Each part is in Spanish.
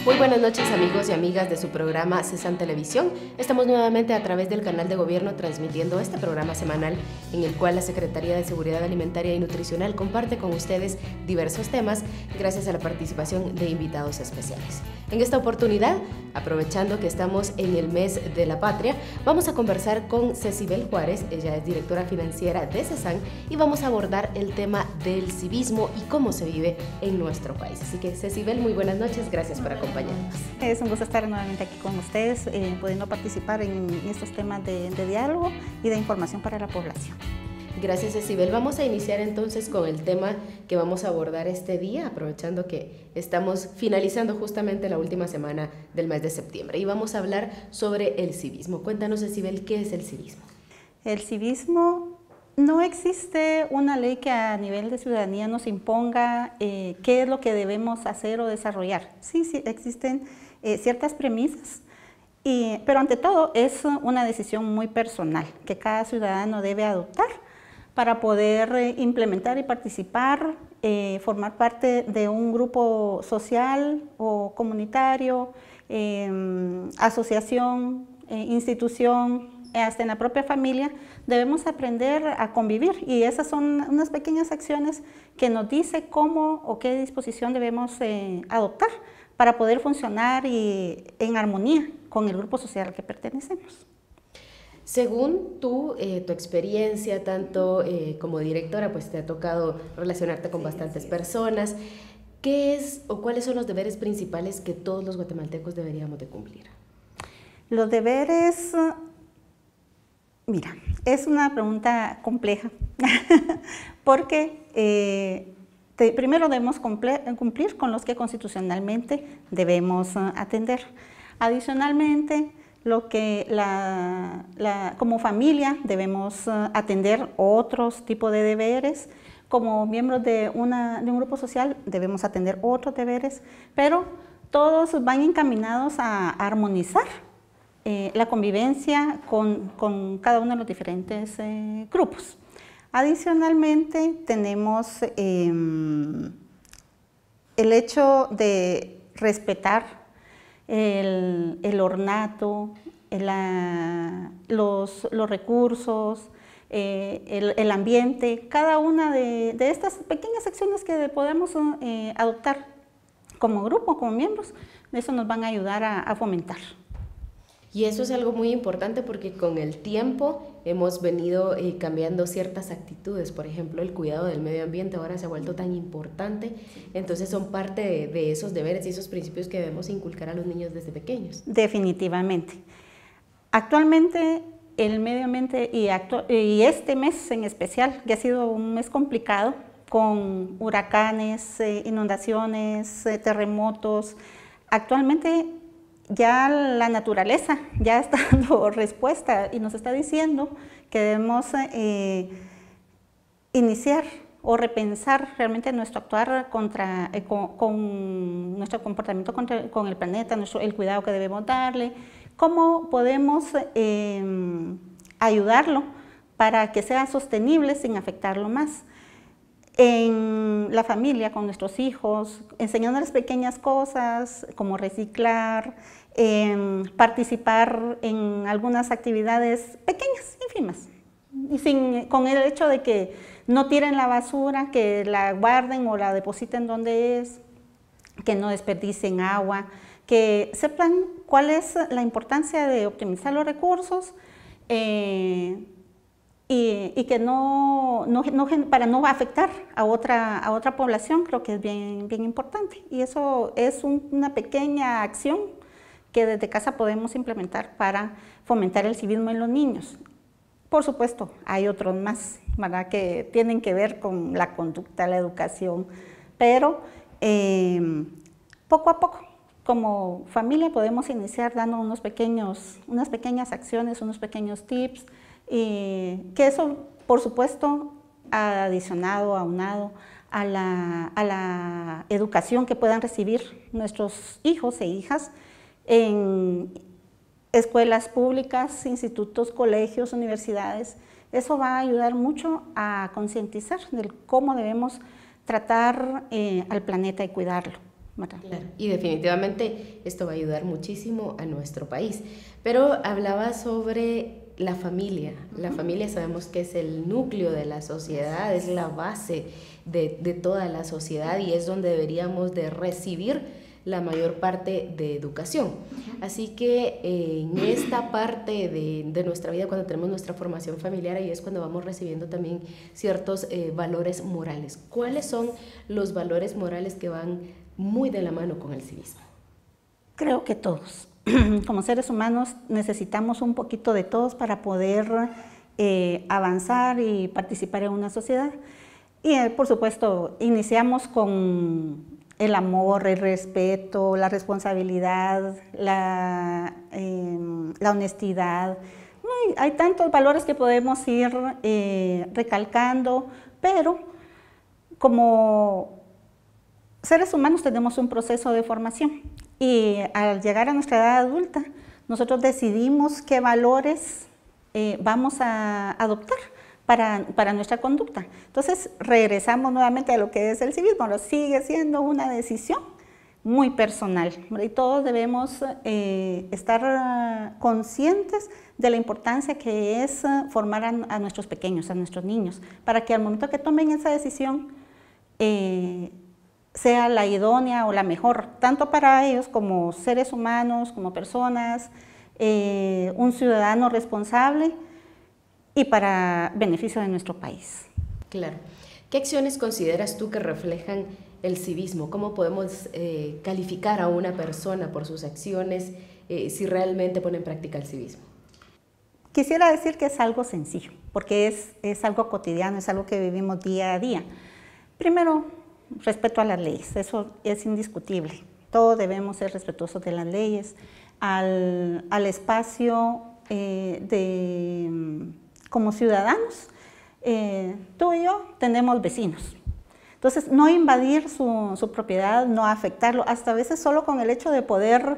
Muy buenas noches, amigos y amigas de su programa CESAN Televisión. Estamos nuevamente a través del canal de gobierno transmitiendo este programa semanal en el cual la Secretaría de Seguridad Alimentaria y Nutricional comparte con ustedes diversos temas gracias a la participación de invitados especiales. En esta oportunidad, aprovechando que estamos en el mes de la patria, vamos a conversar con Cecibel Juárez. Ella es directora financiera de CESAN y vamos a abordar el tema del civismo y cómo se vive en nuestro país. Así que, Cecibel, muy buenas noches, gracias por acompañarnos. Es un gusto estar nuevamente aquí con ustedes, pudiendo participar en estos temas de diálogo y de información para la población. Gracias, Cecibel. Vamos a iniciar entonces con el tema que vamos a abordar este día, aprovechando que estamos finalizando justamente la última semana del mes de septiembre, y vamos a hablar sobre el civismo. Cuéntanos, Cecibel, ¿qué es el civismo? El civismo, no existe una ley que a nivel de ciudadanía nos imponga qué es lo que debemos hacer o desarrollar. Sí, existen ciertas premisas, pero ante todo es una decisión muy personal que cada ciudadano debe adoptar para poder implementar y participar, formar parte de un grupo social o comunitario, asociación, institución, hasta en la propia familia. Debemos aprender a convivir, y esas son unas pequeñas acciones que nos dice cómo o qué disposición debemos adoptar para poder funcionar en armonía con el grupo social al que pertenecemos. Según tu experiencia, tanto como directora, pues te ha tocado relacionarte con bastantes personas. ¿Qué es o cuáles son los deberes principales que todos los guatemaltecos deberíamos de cumplir? Los deberes, mira, es una pregunta compleja porque primero debemos cumplir con los que constitucionalmente debemos atender. Adicionalmente, lo que como familia debemos atender otros tipos de deberes. Como miembros de un grupo social debemos atender otros deberes, pero todos van encaminados a armonizar la convivencia con cada uno de los diferentes grupos. Adicionalmente, tenemos el hecho de respetar el ornato, los recursos, el ambiente, cada una de estas pequeñas acciones que podemos adoptar como grupo, como miembros, eso nos van a ayudar a fomentar. Y eso es algo muy importante porque con el tiempo hemos venido cambiando ciertas actitudes. Por ejemplo, el cuidado del medio ambiente ahora se ha vuelto tan importante, entonces son parte de esos deberes y esos principios que debemos inculcar a los niños desde pequeños. Definitivamente. Actualmente el medio ambiente y este mes en especial, que ha sido un mes complicado con huracanes, inundaciones, terremotos, actualmente ya la naturaleza ya está dando respuesta y nos está diciendo que debemos iniciar o repensar realmente nuestro actuar con nuestro comportamiento con el planeta, el cuidado que debemos darle, cómo podemos ayudarlo para que sea sostenible sin afectarlo más. En la familia, con nuestros hijos, enseñándoles pequeñas cosas como reciclar, participar en algunas actividades pequeñas, ínfimas, y con el hecho de que no tiren la basura, que la guarden o la depositen donde es, que no desperdicien agua, que sepan cuál es la importancia de optimizar los recursos, y que para no afectar a otra población. Creo que es bien importante, y eso es una pequeña acción que desde casa podemos implementar para fomentar el civismo en los niños. Por supuesto, hay otros más, ¿verdad?, que tienen que ver con la conducta, la educación, pero poco a poco, como familia, podemos iniciar dando unas pequeñas acciones, unos pequeños tips, que eso, por supuesto, aunado a la educación que puedan recibir nuestros hijos e hijas en escuelas públicas, institutos, colegios, universidades. Eso va a ayudar mucho a concientizar de cómo debemos tratar al planeta y cuidarlo. ¿verdad? Claro, y definitivamente esto va a ayudar muchísimo a nuestro país. Pero hablaba sobre la familia. La familia sabemos que es el núcleo de la sociedad, es la base de toda la sociedad y es donde deberíamos de recibir la mayor parte de educación. Así que en esta parte de nuestra vida, cuando tenemos nuestra formación familiar, ahí es cuando vamos recibiendo también ciertos valores morales. ¿Cuáles son los valores morales que van muy de la mano con el civismo? Creo que todos. Como seres humanos necesitamos un poquito de todos para poder avanzar y participar en una sociedad. Y por supuesto, iniciamos con el amor, el respeto, la responsabilidad, la honestidad. Hay tantos valores que podemos ir recalcando, pero como seres humanos tenemos un proceso de formación y al llegar a nuestra edad adulta, nosotros decidimos qué valores vamos a adoptar para nuestra conducta. Entonces regresamos nuevamente a lo que es el civismo, pero sigue siendo una decisión muy personal, ¿verdad? Y todos debemos estar conscientes de la importancia que es formar a nuestros pequeños, a nuestros niños, para que al momento que tomen esa decisión sea la idónea o la mejor, tanto para ellos como seres humanos, como personas, un ciudadano responsable y para beneficio de nuestro país. Claro. ¿Qué acciones consideras tú que reflejan el civismo? ¿Cómo podemos calificar a una persona por sus acciones si realmente pone en práctica el civismo? Quisiera decir que es algo sencillo, porque es algo cotidiano, es algo que vivimos día a día. Primero, respeto a las leyes, eso es indiscutible. Todos debemos ser respetuosos de las leyes, al espacio como ciudadanos. Tú y yo tenemos vecinos. Entonces, no invadir su propiedad, no afectarlo, hasta a veces solo con el hecho de poder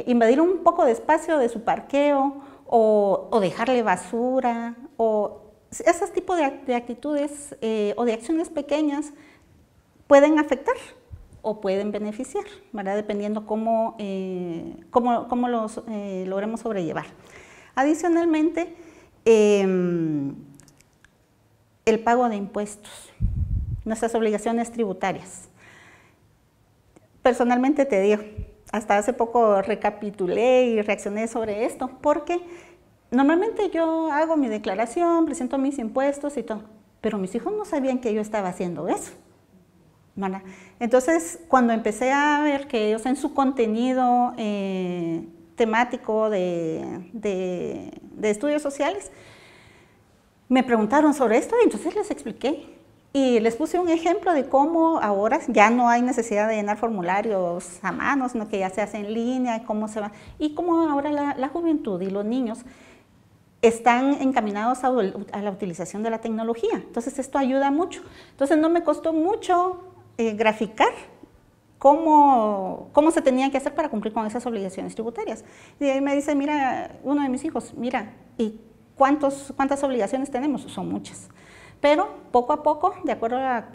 invadir un poco de espacio de su parqueo o dejarle basura, o ese tipo de actitudes o de acciones pequeñas pueden afectar o pueden beneficiar, ¿verdad? Dependiendo cómo los logremos sobrellevar. Adicionalmente, el pago de impuestos, nuestras obligaciones tributarias. Personalmente te digo, hasta hace poco recapitulé y reaccioné sobre esto, porque normalmente yo hago mi declaración, presento mis impuestos y todo, pero mis hijos no sabían que yo estaba haciendo eso, ¿verdad? Entonces, cuando empecé a ver que ellos en su contenido temático de estudios sociales, me preguntaron sobre esto y entonces les expliqué. Y les puse un ejemplo de cómo ahora ya no hay necesidad de llenar formularios a mano, sino que ya se hace en línea, y cómo ahora la juventud y los niños están encaminados a la utilización de la tecnología. Entonces esto ayuda mucho. Entonces no me costó mucho graficar cómo se tenía que hacer para cumplir con esas obligaciones tributarias. Y ahí me dice, mira, uno de mis hijos, mira, ¿y cuántas obligaciones tenemos? Son muchas. Pero poco a poco, de acuerdo a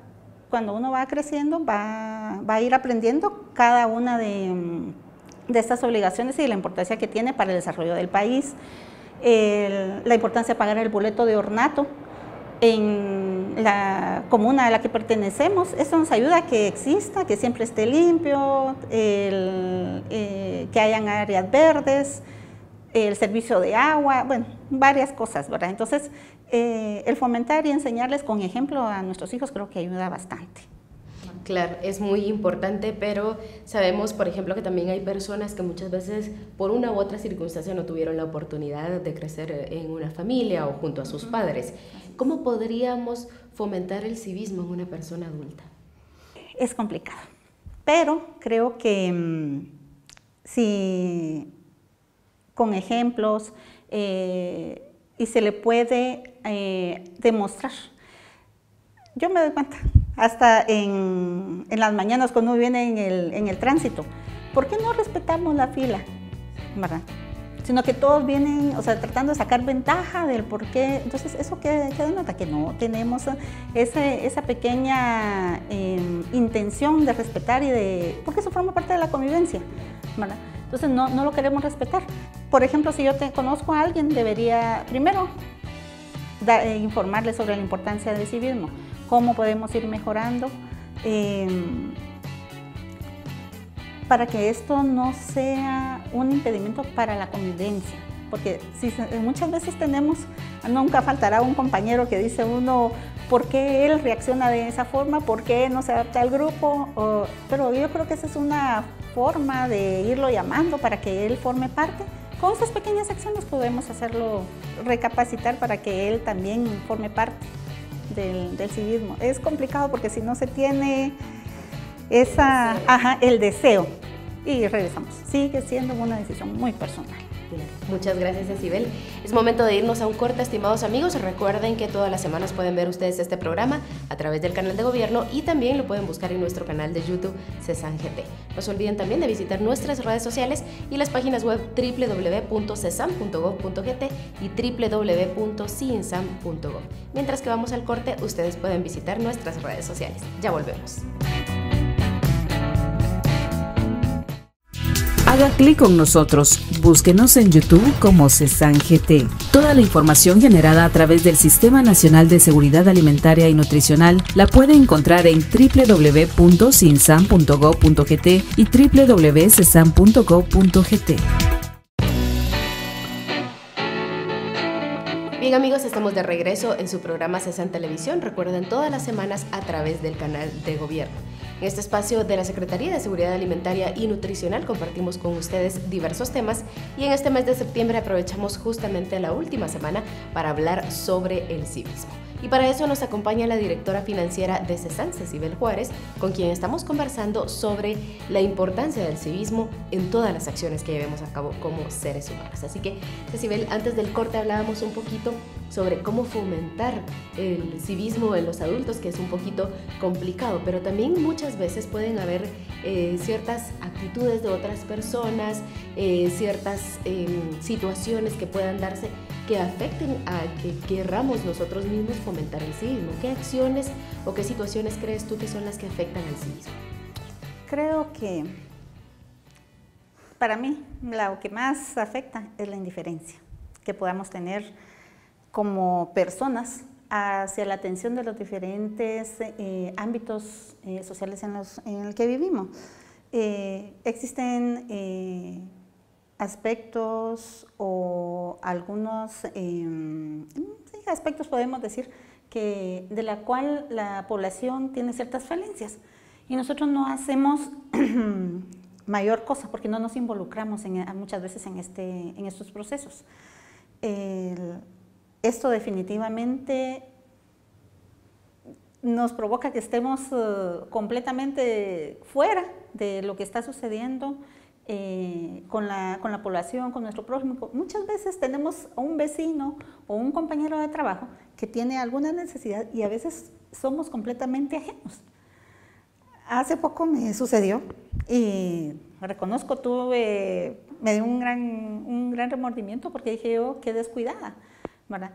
cuando uno va creciendo, va a ir aprendiendo cada una de estas obligaciones y la importancia que tiene para el desarrollo del país, la importancia de pagar el boleto de ornato en la comuna a la que pertenecemos. Esto nos ayuda a que exista, que siempre esté limpio, que hayan áreas verdes, el servicio de agua, bueno, varias cosas, ¿verdad? Entonces, el fomentar y enseñarles con ejemplo a nuestros hijos creo que ayuda bastante. Claro, es muy importante, pero sabemos, por ejemplo, que también hay personas que muchas veces por una u otra circunstancia no tuvieron la oportunidad de crecer en una familia o junto a sus padres. ¿Cómo podríamos fomentar el civismo en una persona adulta? Es complicado, pero creo que si con ejemplos y se le puede demostrar. Yo me doy cuenta, hasta en las mañanas cuando uno viene en el tránsito, ¿por qué no respetamos la fila? ¿Verdad? sino que todos vienen, o sea, tratando de sacar ventaja del por qué. Entonces, eso que denota que no tenemos esa pequeña intención de respetar porque eso forma parte de la convivencia, ¿verdad? Entonces, no lo queremos respetar. Por ejemplo, si yo conozco a alguien, debería primero informarle sobre la importancia del civismo, cómo podemos ir mejorando, para que esto no sea un impedimento para la convivencia. Porque muchas veces nunca faltará un compañero que dice uno, ¿por qué él reacciona de esa forma? ¿Por qué no se adapta al grupo? Pero yo creo que esa es una forma de irlo llamando para que él forme parte. Con esas pequeñas acciones podemos hacerlo recapacitar para que él también forme parte del civismo. Es complicado porque si no se tiene el deseo, y regresamos, sigue siendo una decisión muy personal. Muchas gracias, Cecibel. Es momento de irnos a un corte, estimados amigos. Recuerden que todas las semanas pueden ver ustedes este programa a través del canal de gobierno y también lo pueden buscar en nuestro canal de YouTube CESAN-GT. No se olviden también de visitar nuestras redes sociales y las páginas web www.cesan.gov.gt y www.cinsam.gov. Mientras que vamos al corte, ustedes pueden visitar nuestras redes sociales. Ya volvemos. Haga clic con nosotros, búsquenos en YouTube como CESAN-GT. Toda la información generada a través del Sistema Nacional de Seguridad Alimentaria y Nutricional la puede encontrar en www.cinsam.gov.gt y www.cesan.gov.gt. Bien amigos, estamos de regreso en su programa CESAN Televisión. Recuerden todas las semanas a través del canal de gobierno. En este espacio de la Secretaría de Seguridad Alimentaria y Nutricional compartimos con ustedes diversos temas y en este mes de septiembre aprovechamos justamente la última semana para hablar sobre el civismo. Y para eso nos acompaña la directora financiera de CESAN, Cecibel Juárez, con quien estamos conversando sobre la importancia del civismo en todas las acciones que llevemos a cabo como seres humanos. Así que, Cecibel, antes del corte hablábamos un poquito sobre cómo fomentar el civismo en los adultos, que es un poquito complicado, pero también muchas veces pueden haber ciertas actitudes de otras personas, ciertas situaciones que puedan darse que afecten a que querramos nosotros mismos fomentar el civismo. ¿Qué acciones o qué situaciones crees tú que son las que afectan al civismo? Creo que para mí lo que más afecta es la indiferencia que podamos tener como personas hacia la atención de los diferentes ámbitos sociales en el que vivimos. Existen aspectos o algunos aspectos, podemos decir, de la cual la población tiene ciertas falencias y nosotros no hacemos mayor cosa porque no nos involucramos muchas veces en estos procesos. Esto definitivamente nos provoca que estemos completamente fuera de lo que está sucediendo con la población, con nuestro prójimo. Muchas veces tenemos a un vecino o un compañero de trabajo que tiene alguna necesidad y a veces somos completamente ajenos. Hace poco me sucedió y reconozco, me dio un gran remordimiento porque dije yo, qué descuidada, ¿verdad?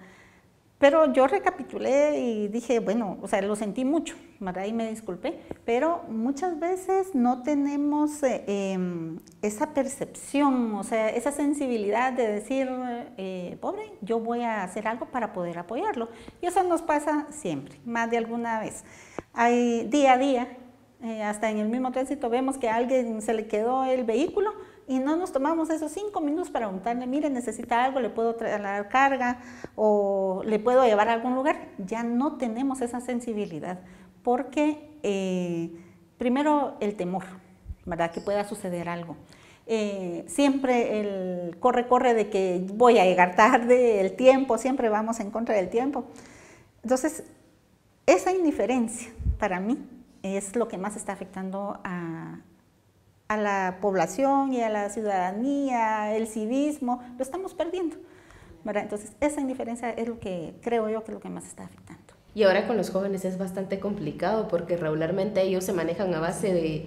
Pero yo recapitulé y dije, bueno, o sea, lo sentí mucho, ¿verdad? Y me disculpé, pero muchas veces no tenemos esa percepción, o sea, esa sensibilidad de decir, pobre, yo voy a hacer algo para poder apoyarlo. Y eso nos pasa siempre, más de alguna vez. Hay día a día, hasta en el mismo tránsito vemos que a alguien se le quedó el vehículo y no nos tomamos esos 5 minutos para preguntarle, mire, necesita algo, le puedo trasladar carga o le puedo llevar a algún lugar. Ya no tenemos esa sensibilidad porque primero el temor, ¿verdad? Que pueda suceder algo. Siempre el corre de que voy a llegar tarde, el tiempo, siempre vamos en contra del tiempo. Entonces, esa indiferencia para mí es lo que más está afectando a la población y a la ciudadanía, el civismo, lo estamos perdiendo, ¿verdad? Entonces, esa indiferencia es lo que creo yo que es lo que más está afectando. Y ahora con los jóvenes es bastante complicado porque regularmente ellos se manejan a base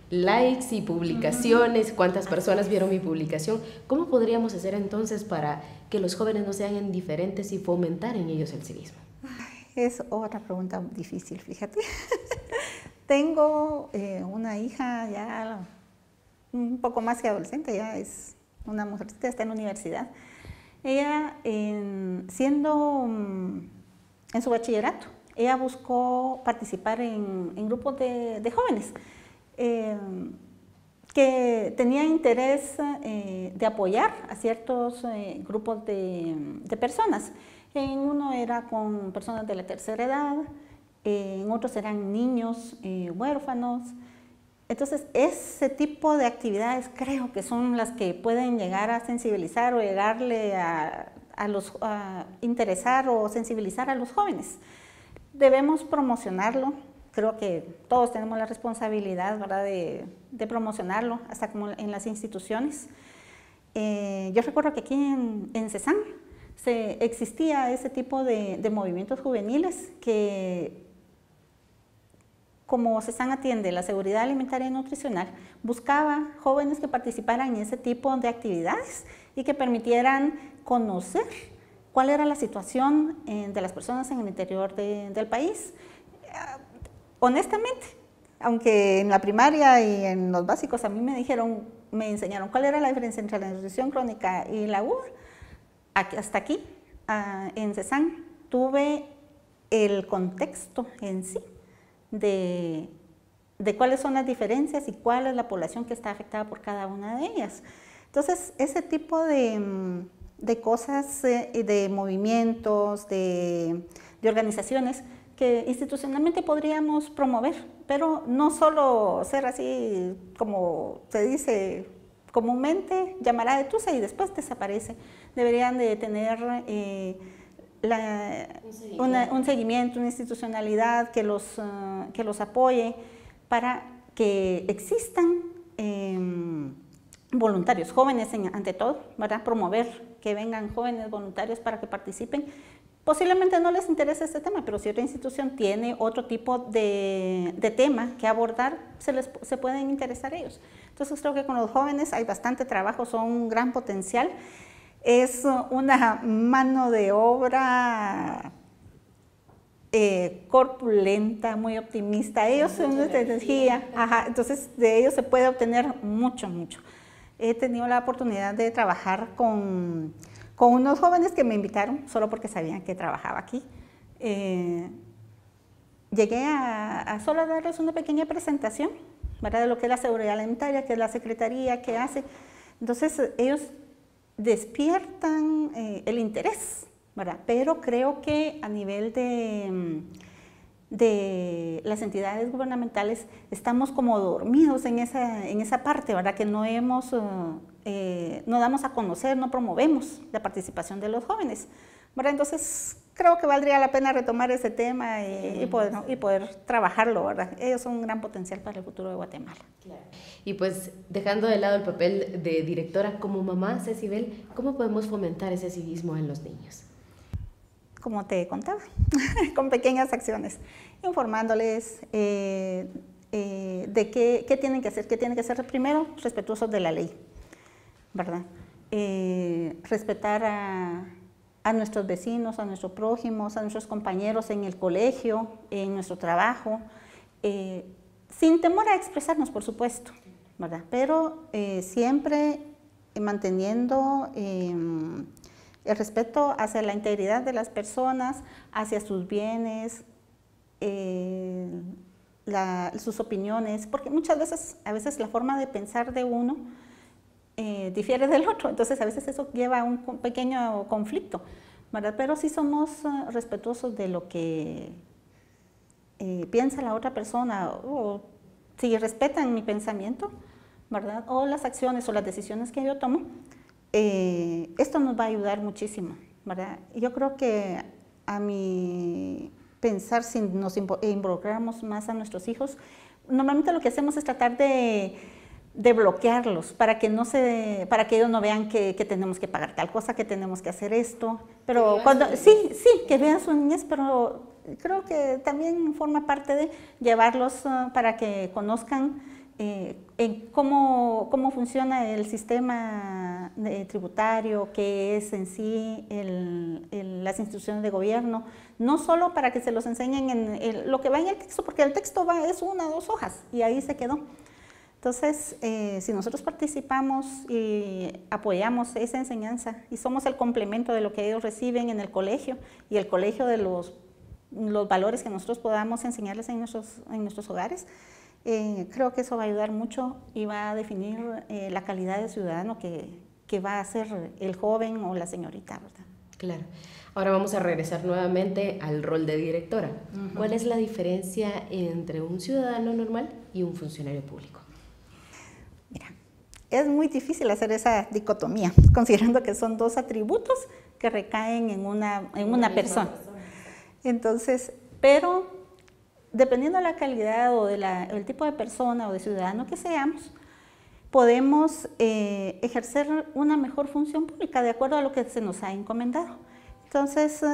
likes y publicaciones, cuántas personas vieron mi publicación. ¿Cómo podríamos hacer entonces para que los jóvenes no sean indiferentes y fomentar en ellos el civismo? Es otra pregunta difícil, fíjate. Tengo una hija ya un poco más que adolescente, ya es una mujercita, está en la universidad. Ella, siendo en su bachillerato, ella buscó participar en grupos de jóvenes que tenían interés de apoyar a ciertos grupos de personas. En uno era con personas de la tercera edad, en otros eran niños huérfanos. Entonces, ese tipo de actividades creo que son las que pueden llegar a sensibilizar o llegarle a interesar o sensibilizar a los jóvenes. Debemos promocionarlo. Creo que todos tenemos la responsabilidad, ¿verdad?, de promocionarlo, hasta como en las instituciones. Yo recuerdo que aquí en CESAN existía ese tipo de movimientos juveniles que, como CESAN atiende la seguridad alimentaria y nutricional, buscaba jóvenes que participaran en ese tipo de actividades y que permitieran conocer cuál era la situación de las personas en el interior del país. Honestamente, aunque en la primaria y en los básicos a mí me enseñaron cuál era la diferencia entre la nutrición crónica y la UR, hasta aquí, en CESAN, tuve el contexto en sí de cuáles son las diferencias y cuál es la población que está afectada por cada una de ellas. Entonces, ese tipo de cosas, de movimientos, de organizaciones que institucionalmente podríamos promover, pero no solo ser así como se dice comúnmente, llamará de tusa y después desaparece. Deberían de tener un seguimiento, una institucionalidad que los apoye para que existan voluntarios, jóvenes ante todo, ¿verdad? Promover que vengan jóvenes voluntarios para que participen. Posiblemente no les interese este tema, pero si otra institución tiene otro tipo de tema que abordar, se pueden interesar ellos. Entonces creo que con los jóvenes hay bastante trabajo, son un gran potencial. Es una mano de obra corpulenta, muy optimista. Ellos son de energía, entonces de ellos se puede obtener mucho, mucho. He tenido la oportunidad de trabajar con unos jóvenes que me invitaron solo porque sabían que trabajaba aquí. Llegué a solo darles una pequeña presentación, ¿verdad?, de lo que es la seguridad alimentaria, que es la secretaría, que hace. Entonces ellos despiertan el interés, ¿verdad? Pero creo que a nivel de las entidades gubernamentales estamos como dormidos en esa parte, ¿verdad?, que no damos a conocer, no promovemos la participación de los jóvenes, ¿verdad? Entonces creo que valdría la pena retomar ese tema y poder trabajarlo, ¿verdad? Ellos son un gran potencial para el futuro de Guatemala. Claro. Y pues dejando de lado el papel de directora, como mamá, Cecibel, ¿cómo podemos fomentar ese civismo en los niños? Como te contaba, con pequeñas acciones, informándoles de qué tienen que hacer, primero respetuosos de la ley, ¿verdad? Respetar a nuestros vecinos, a nuestros prójimos, a nuestros compañeros en el colegio, en nuestro trabajo, sin temor a expresarnos, por supuesto, ¿verdad? Pero siempre manteniendo el respeto hacia la integridad de las personas, hacia sus bienes, sus opiniones, porque a veces la forma de pensar de uno difiere del otro, entonces a veces eso lleva a un pequeño conflicto, ¿verdad? Pero si somos respetuosos de lo que piensa la otra persona, o si respetan mi pensamiento, ¿verdad?, o las acciones o las decisiones que yo tomo, esto nos va a ayudar muchísimo, ¿verdad? Yo creo que a mi pensar, si nos involucramos más a nuestros hijos, normalmente lo que hacemos es tratar de bloquearlos para que ellos no vean que tenemos que pagar tal cosa, que tenemos que hacer esto, pero que vean su niñez, pero creo que también forma parte de llevarlos para que conozcan en cómo funciona el sistema tributario, qué es en sí las instituciones de gobierno, no solo para que se los enseñen en lo que va en el texto, porque el texto es 1 o 2 hojas y ahí se quedó. Entonces, si nosotros participamos y apoyamos esa enseñanza y somos el complemento de lo que ellos reciben en el colegio y el colegio de los valores que nosotros podamos enseñarles en nuestros hogares, creo que eso va a ayudar mucho y va a definir la calidad de ciudadano que va a ser el joven o la señorita, ¿verdad? Claro. Ahora vamos a regresar nuevamente al rol de directora. ¿Cuál es la diferencia entre un ciudadano normal y un funcionario público? Mira, es muy difícil hacer esa dicotomía, considerando que son 2 atributos que recaen en una persona. Entonces, pero dependiendo de la calidad o del tipo de persona o de ciudadano que seamos, podemos ejercer una mejor función pública de acuerdo a lo que se nos ha encomendado. Entonces,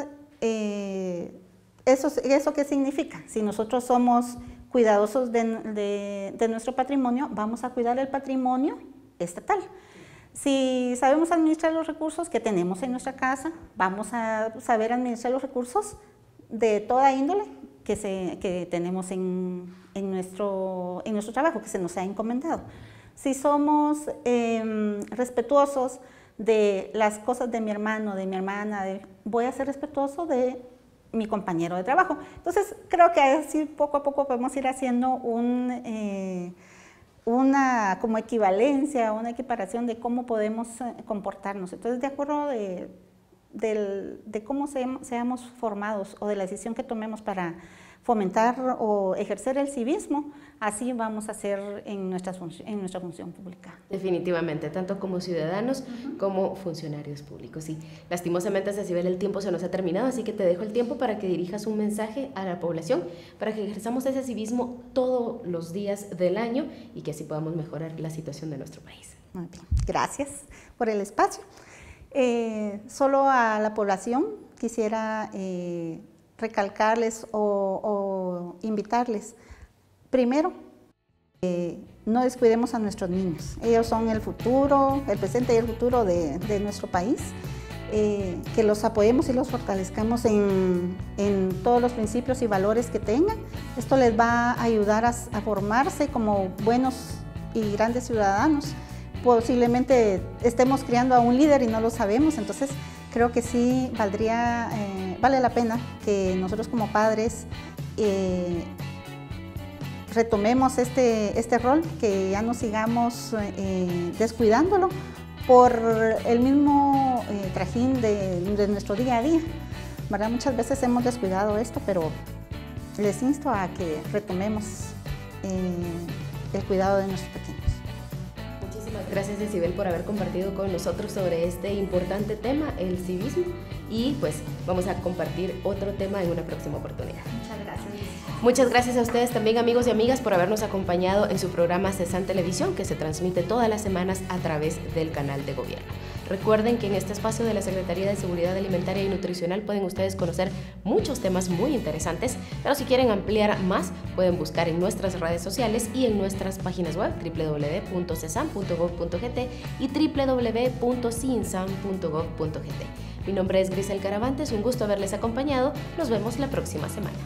¿eso qué significa? Si nosotros somos cuidadosos de nuestro patrimonio, vamos a cuidar el patrimonio estatal. Si sabemos administrar los recursos que tenemos en nuestra casa, vamos a saber administrar los recursos de toda índole que tenemos en nuestro trabajo, que se nos ha encomendado. Si somos respetuosos de las cosas de mi hermano, de mi hermana, voy a ser respetuoso de mi compañero de trabajo. Entonces, creo que así poco a poco podemos ir haciendo una como equivalencia, una equiparación de cómo podemos comportarnos. Entonces, de acuerdo de cómo seamos formados o de la decisión que tomemos para fomentar o ejercer el civismo, así vamos a hacer en nuestra función pública. Definitivamente, tanto como ciudadanos como funcionarios públicos. Sí, lastimosamente, Cecibel, el tiempo se nos ha terminado, así que te dejo el tiempo para que dirijas un mensaje a la población para que ejerzamos ese civismo todos los días del año y que así podamos mejorar la situación de nuestro país. Muy bien, gracias por el espacio. Solo a la población quisiera recalcarles o invitarles. Primero, no descuidemos a nuestros niños. Ellos son el futuro, el presente y el futuro de nuestro país. Que los apoyemos y los fortalezcamos en todos los principios y valores que tengan. Esto les va a ayudar a formarse como buenos y grandes ciudadanos. Posiblemente estemos criando a un líder y no lo sabemos, entonces creo que sí vale la pena que nosotros como padres retomemos este rol, que ya no sigamos descuidándolo por el mismo trajín de nuestro día a día, ¿verdad? Muchas veces hemos descuidado esto, pero les insto a que retomemos el cuidado de nuestros pequeños. Gracias, Cecibel, por haber compartido con nosotros sobre este importante tema, el civismo, y pues vamos a compartir otro tema en una próxima oportunidad. Muchas gracias. Muchas gracias a ustedes también, amigos y amigas, por habernos acompañado en su programa CESAN Televisión, que se transmite todas las semanas a través del canal de gobierno. Recuerden que en este espacio de la Secretaría de Seguridad Alimentaria y Nutricional pueden ustedes conocer muchos temas muy interesantes, pero si quieren ampliar más, pueden buscar en nuestras redes sociales y en nuestras páginas web www.cesan.gov.gt y www.cinsan.gov.gt. Mi nombre es Grisel Caravantes, un gusto haberles acompañado. Nos vemos la próxima semana.